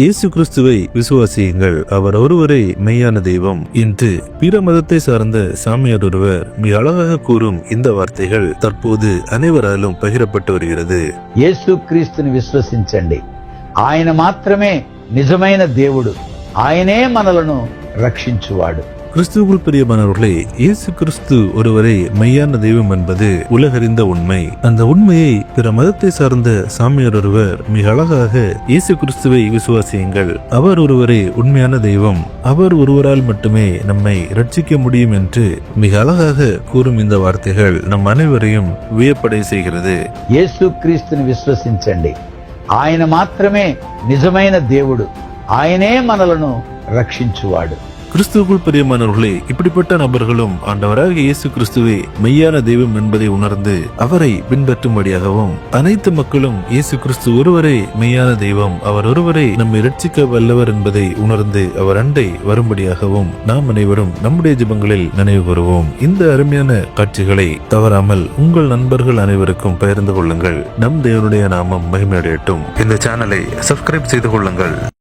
இயேசு கிறிஸ்துவை விசுவாசியுங்கள், அவர் ஒருவரே மெய்யான தெய்வம் என்று பிற மதத்தை சார்ந்த சாமியார் ஒருவர் மிக அழகாக கூறும் இந்த வார்த்தைகள் தற்போது அனைவராலும் பகிரப்பட்டு வருகிறது. యేసు క్రీస్తుని విశ్వసించండి, ఆయన మాత్రమే నిజమైన దేవుడు, ఆయనే మనలను రక్షించువాడు. கிறிஸ்துவுக்குள் பிரியமானவர்களே, இயேசு கிறிஸ்து ஒருவரே மெய்யான தெய்வம் என்பது உலகறிந்த உண்மை. அந்த உண்மையை பிற மதத்தை சார்ந்த சாமியார் ஒருவர் மிக அழகாக இயேசு கிறிஸ்துவை விசுவாசியுங்கள், அவர் ஒருவரே உண்மையான தெய்வம், அவர் ஒருவரால் மட்டுமே நம்மை ரட்சிக்க முடியும் என்று மிக அழகாக கூறும் இந்த வார்த்தைகள் நம் அனைவரையும் வியப்படை செய்கிறது. యేసు క్రీస్తుని విశ్వసించండి, ఆయన మాత్రమే నిజమైన దేవుడు, ఆయనే మనలను రక్షించువాడు. கிறிஸ்துவுக்குள் பிரியமானவர்களே, இப்படிப்பட்ட நபர்களும் ஆண்டவராக இயேசு கிறிஸ்துவே மெய்யான தெய்வம் என்பதை உணர்ந்து அவரை பின்பற்றும்படியாகவும், அனைத்து மக்களும் இயேசு கிறிஸ்து ஒருவரே மெய்யான தெய்வம், அவர் ஒருவரை நம்மை இரட்சிக்க வல்லவர் என்பதை உணர்ந்து அவர் அண்டை வரும்படியாகவும் நாம் அனைவரும் நம்முடைய ஜெபங்களில் நினைவு கூறுவோம். இந்த அருமையான காட்சிகளை தவறாமல் உங்கள் நண்பர்கள் அனைவருக்கும் பகிர்ந்து கொள்ளுங்கள். நம் தேவனுடைய நாமம் மகிமையடையட்டும். இந்த சேனலை சப்ஸ்கிரைப் செய்து கொள்ளுங்கள்.